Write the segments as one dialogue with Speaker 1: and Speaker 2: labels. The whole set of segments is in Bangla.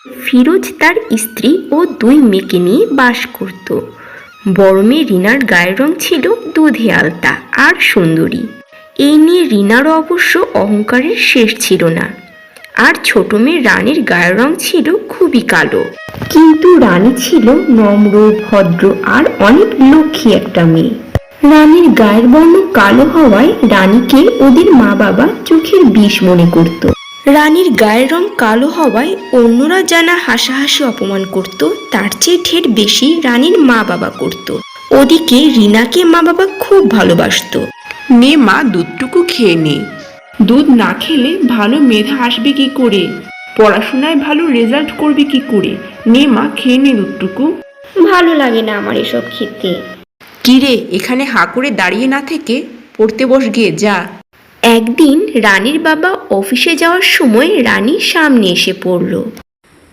Speaker 1: ফিরোজ তার স্ত্রী ও দুই মেয়েকে নিয়ে বাস করত। বড় মেয়ে রিনার গায়ের রং ছিল দুধে আলতা আর সুন্দরী। এই নিয়ে রিনারও অবশ্য অহংকারের শেষ ছিল না। আর ছোট মেয়ে রানীর গায়ের রং ছিল খুবই কালো, কিন্তু রানী ছিল নম্র, ভদ্র আর অনেক লক্ষ্মী একটা মেয়ে। রানীর গায়ের বর্ণ কালো হওয়ায় রানীকে ওদের মা বাবা চোখের বিষ মনে করত। রানীর গায়ের রং কালো হওয়ায় অন্যরা জানা হাসাহাসি অপমান করত, তার চেয়ে ঢের বেশি রানীর মা বাবা করত। ওদিকে রিনাকে মা বাবা খুব ভালোবাসত।
Speaker 2: নে মা, দুধটুকু খেয়ে নে। দুধ না খেলে ভালো মেধা আসবে কি করে, পড়াশোনায় ভালো রেজাল্ট করবি কি করে? নে মা, খেয়ে নে দুধটুকু।
Speaker 1: ভালো লাগে না আমার এসব খেতে।
Speaker 2: কিরে, এখানে হাঁ করে দাঁড়িয়ে না থেকে পড়তে বস গিয়ে, যা।
Speaker 1: একদিন রানীর বাবা অফিসে যাওয়ার সময় রানী সামনে এসে পড়ল।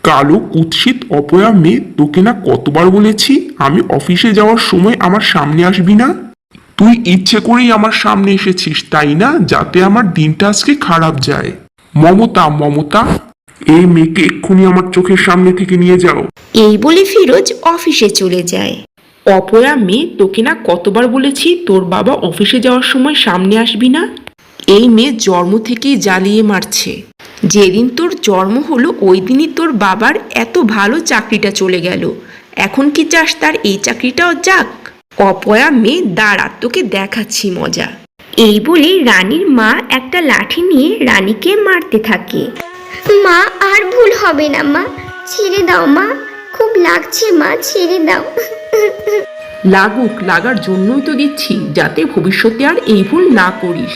Speaker 3: কালো কুৎসিত অপয়া মেয়ে, তোকে না কতবার বলেছি আমি অফিসে যাওয়ার সময় আমার সামনে আসবি না? তুই ইচ্ছে করেই আমার সামনে এসেছিস, তাই না? যাতে আমার দিনটা আজকে খারাপ যায়। মমতা, মমতা, এই মেয়েকে এক্ষুনি আমার চোখের সামনে থেকে নিয়ে যাও।
Speaker 1: এই বলে ফিরোজ অফিসে চলে যায়।
Speaker 2: অপয়া মেয়ে, তোকে না কতবার বলেছি তোর বাবা অফিসে যাওয়ার সময় সামনে আসবি না? এই মেয়ে জন্ম থেকেই জ্বালিয়ে মারছে। যেদিন তোর জন্ম হলো ওই দিনই তোর বাবার এত ভালো চাকরিটা চলে গেল। এখন কি চাস তার এই চাকরিটাও যাক? অপয়া মেয়ে, দাঁড়া, তোকে দেখাচ্ছি মজা।
Speaker 1: এই বলে রানীর মা একটা লাঠি নিয়ে রানীকে মারতে থাকে।
Speaker 4: মা, আর ভুল হবে না মা, ছেড়ে দাও মা, খুব লাগছে মা, ছেড়ে দাও।
Speaker 2: লাগুক, লাগার জন্যই তো দিচ্ছি, যাতে ভবিষ্যতে আর এই ভুল না করিস।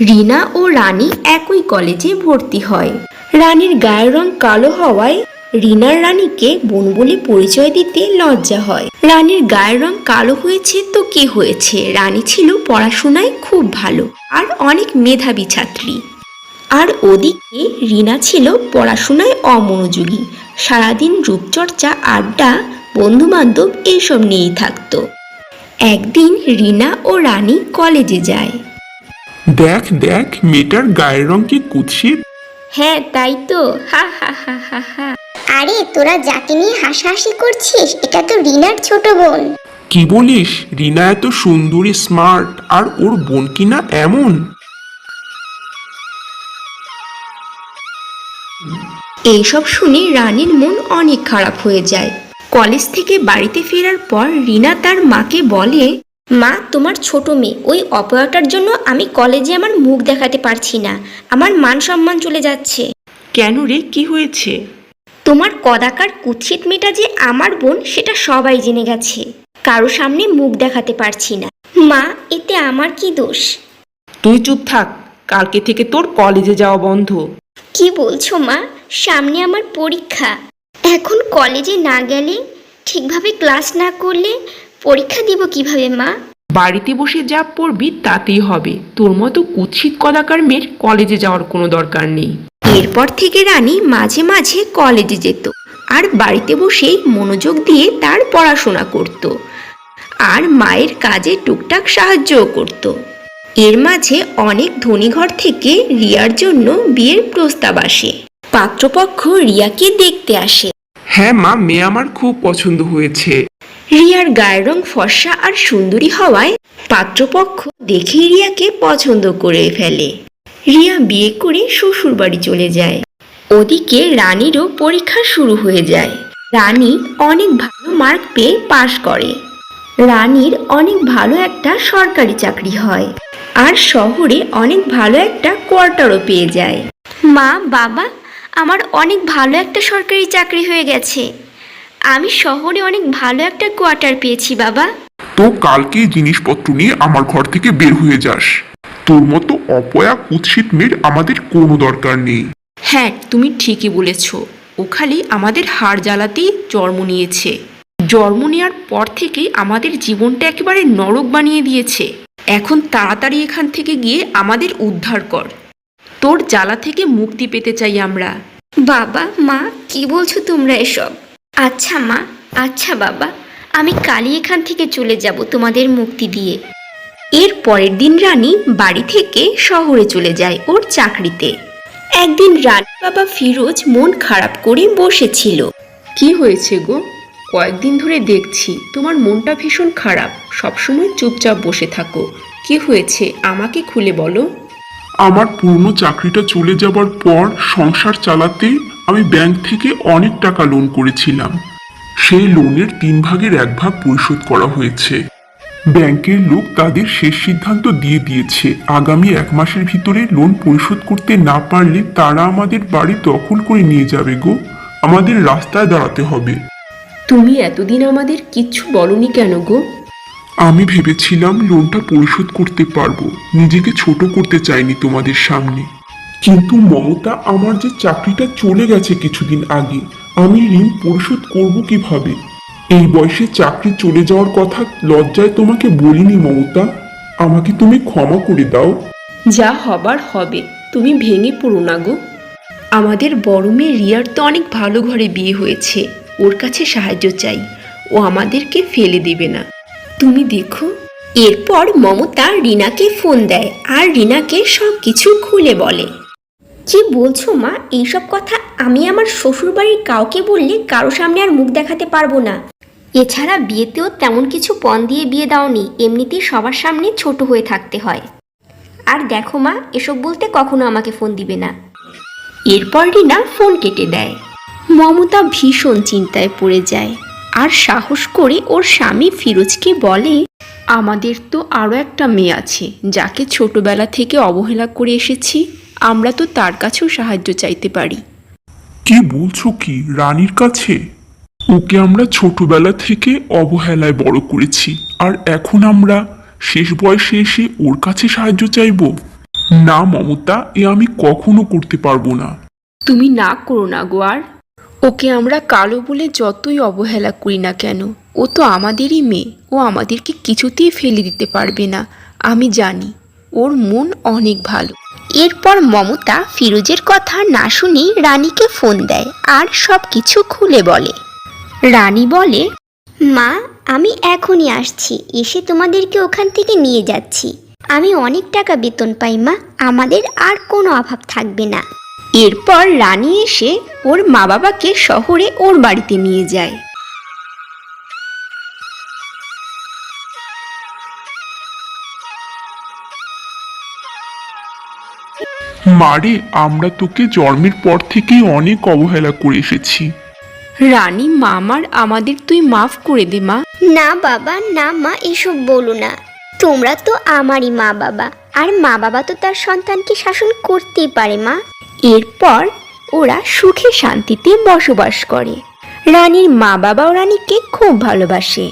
Speaker 1: রিনা ও রানী একই কলেজে ভর্তি হয়। রানীর গায়ের রং কালো হওয়ায় রিনার রানীকে বোন বলে পরিচয় দিতে লজ্জা হয়। রানীর গায়ের রং কালো হয়েছে তো কি হয়েছে, রানী ছিল পড়াশোনায় খুব ভালো আর অনেক মেধাবী ছাত্রী। আর ওদিকে রিনা ছিল পড়াশোনায় অমনোযোগী, সারাদিন রূপচর্চা, আড্ডা, বন্ধু বান্ধব এইসব নিয়েই থাকতো। একদিন রিনা ও রানী কলেজে যায়।
Speaker 3: দেখ দেখ, মেয়েটার গায়ের রং কি কুৎসিত।
Speaker 1: হ্যাঁ তাই তো, হা হা হা হা হা।
Speaker 4: আরে তোরা যাকে নিয়ে হাসাহাসি করছিস, এটা তো রিনার ছোট বোন।
Speaker 3: কি বলিস? রিনা এত সুন্দরী, স্মার্ট, আর ওর বোন কিনা এমন?
Speaker 1: এইসব শুনে রানীর মন অনেক খারাপ হয়ে যায়। কলেজ থেকে বাড়িতে ফেরার পর রিনা তার মাকে বলে, মা, তোমার ছোট মেয়ে ওই অপয়াটার জন্য আমি কলেজে আমার মুখ দেখাতে পারছি না, আমার মান সম্মান চলে যাচ্ছে।
Speaker 2: কেন রে, কি হয়েছে?
Speaker 1: তোমার কদাকার কুৎসিত মেয়েটা যে আমার বোন সেটা সবাই জেনে গেছে, কারো সামনে মুখ দেখাতে পারছি না। মা, এতে আমার কি দোষ?
Speaker 2: তুই চুপ থাক, কালকে থেকে তোর কলেজে যাওয়া বন্ধ।
Speaker 4: কি বলছো মা? সামনে আমার পরীক্ষা, এখন কলেজে না গেলে, ঠিকভাবে ক্লাস না করলে পরীক্ষা দিব কিভাবে মা?
Speaker 2: বাড়িতে বসে যা পড়বি তাতেই হবে। তোর মতো কুৎসিত কদাকার মেয়ের কলেজে যাওয়ার কোনো দরকার নেই।
Speaker 1: এরপর থেকে রানী মাঝে মাঝে কলেজে যেত আর বাড়িতে বসেই মনোযোগ দিয়ে তার পড়াশোনা করত আর মায়ের কাজে টুকটাক সাহায্যও করত। এর মাঝে অনেক ধনী ঘর থেকে রিয়ার জন্য বিয়ের প্রস্তাব আসে। পাত্রপক্ষ রিয়াকে দেখতে আসে।
Speaker 3: হ্যাঁ মা, মেয়ে আমার খুব পছন্দ হয়েছে।
Speaker 1: রিয়ার গায়ের রং ফর্সা আর সুন্দরী হওয়ায় পাত্রপক্ষ দেখেই রিয়াকে পছন্দ করে ফেলে। রিয়া বিয়ে করে শ্বশুর বাড়ি চলে যায়। ওদিকে রানীরও পরীক্ষা শুরু হয়ে যায়। রানী অনেক ভালো মার্ক পেয়ে পাশ করে। রানীর অনেক ভালো একটা সরকারি চাকরি হয় আর শহরে অনেক ভালো একটা কোয়ার্টারও পেয়ে যায়। মা, বাবা, আমার অনেক ভালো একটা সরকারি চাকরি হয়ে গেছে, আমি শহরে অনেক ভালো একটা কোয়ার্টার পেয়েছি বাবা।
Speaker 3: তো কালকেই জিনিসপত্র নিয়ে আমার ঘর থেকে বের হয়ে যাস। তোর মতো অপয়া কুৎসিত মেয়ের আমাদের কোনো দরকার নেই।
Speaker 2: হ্যাঁ, তুমি ঠিকই বলেছ। ও খালি আমাদের হাড় জ্বালাতেই জন্ম নিয়েছে। জন্ম নেওয়ার পর থেকে আমাদের জীবনটা একেবারে নরক বানিয়ে দিয়েছে। এখন তাড়াতাড়ি এখান থেকে গিয়ে আমাদের উদ্ধার কর। তোর জ্বালা থেকে মুক্তি পেতে চাই আমরা।
Speaker 1: বাবা, মা, কি বলছো তোমরা এসব? আচ্ছা মা, আচ্ছা বাবা, আমি কালই এখান থেকে চলে যাব তোমাদের মুক্তি দিয়ে। এর পরের দিন রানী বাড়ি থেকে শহরে চলে যায় ওর চাকরিতে। একদিন রানী বাবা ফিরোজ মন খারাপ করে বসেছিল।
Speaker 2: কি হয়েছে গো? কয়েকদিন ধরে দেখছি তোমার মনটা ভীষণ খারাপ, সবসময় চুপচাপ বসে থাকো। কি হয়েছে আমাকে খুলে বলো।
Speaker 3: আমার পুরনো চাকরিটা চলে যাবার পর সংসার চালাতে আমি ব্যাংক থেকে অনেক টাকা লোন করেছিলাম। সেই লোনের 3 ভাগের 1 ভাগ পরিশোধ করা হয়েছে। ব্যাংকের লোক তাদের শেষ সিদ্ধান্ত দিয়ে দিয়েছে, আগামী 1 মাসের ভিতরে লোন পরিশোধ করতে না পারলে তারা আমাদের বাড়ি দখল করে নিয়ে যাবে গো। আমাদের রাস্তায় দাঁড়াতে হবে।
Speaker 2: তুমি এতদিন আমাদের কিচ্ছু বলনি কেন গো?
Speaker 3: আমি ভেবেছিলাম লোনটা পরিশোধ করতে পারবো, নিজেকে ছোট করতে চাইনি তোমাদের সামনে। কিন্তু মমতা, আমার যে চাকরিটা চলে গেছে কিছুদিন আগে, আমি ঋণ পরিশোধ করব কিভাবে? এই বয়সে চাকরি চলে যাওয়ার কথা লজ্জায় তোমাকে বলিনি মমতা, আমাকে তুমি ক্ষমা করে দাও।
Speaker 2: যা হবার হবে, তুমি ভেঙে পড়ো না গো। আমাদের বড় মেয়ে রিয়ার তো অনেক ভালো ঘরে বিয়ে হয়েছে, ওর কাছে সাহায্য চাই, ও আমাদেরকে ফেলে দেবে না। তুমি দেখো।
Speaker 1: এরপর মমতা রিনাকে ফোন দেয় আর রিনাকে সব কিছু খুলে বলে। কি বলছো মা? এইসব কথা আমি আমার শ্বশুরবাড়ির কাউকে বললে কারো সামনে আর মুখ দেখাতে পারবো না। এছাড়া বিয়েতেও তেমন কিছু পণ দিয়ে বিয়ে দাওনি, এমনিতেই সবার সামনে ছোট হয়ে থাকতে হয়। আর দেখো মা, এসব বলতে কখনো আমাকে ফোন দিবে না। এরপর রিনা ফোন কেটে দেয়। মমতা ভীষণ চিন্তায় পড়ে যায় আর সাহস করে ওর স্বামী ফিরোজকে বলে,
Speaker 2: আমাদের তো আরও একটা মেয়ে আছে যাকে ছোটবেলা থেকে অবহেলা করে এসেছি, আমরা তো তার কাছেও সাহায্য চাইতে পারি।
Speaker 3: কি বলছো কি? রানীর কাছে? ওকে আমরা ছোটবেলা থেকে অবহেলায় বড় করেছি, আর এখন আমরা শেষ বয়সে এসে ওর কাছে সাহায্য চাইবো? না মমতা, এ আমি কখনো করতে পারবো না।
Speaker 2: তুমি না করো না গো। আর ওকে আমরা কালো বলে যতই অবহেলা করি না কেন, ও তো আমাদেরই মেয়ে, ও আমাদেরকে কিছুতেই ফেলে দিতে পারবে না। আমি জানি ওর মন অনেক ভালো।
Speaker 1: এরপর মমতা ফিরোজের কথা না শুনেই রানীকে ফোন দেয় আর সব কিছু খুলে বলে। রানী বলে,
Speaker 4: মা, আমি এখনই আসছি, এসে তোমাদেরকে ওখান থেকে নিয়ে যাচ্ছি। আমি অনেক টাকা বেতন পাই মা, আমাদের আর কোনো অভাব থাকবে না।
Speaker 1: এরপর রানী এসে ওর মা বাবাকে শহরে ওর বাড়িতে নিয়ে যায়।
Speaker 3: মারে, আমরা তোকে জন্মের পর থেকেই অনেক অবহেলা করে এসেছি।
Speaker 2: রানী, মামার আমাদের তুই মাফ করে দে মা।
Speaker 4: না বাবা, না মা, এসব বলো না। তোমরা তো আমারই মা বাবা, আর মা বাবা তো তার সন্তানকে শাসন করতেই পারে মা।
Speaker 1: এরপর ওরা সুখে শান্তিতে বসবাস করে। রানীর মা বাবাও রানীকে খুব ভালোবাসে।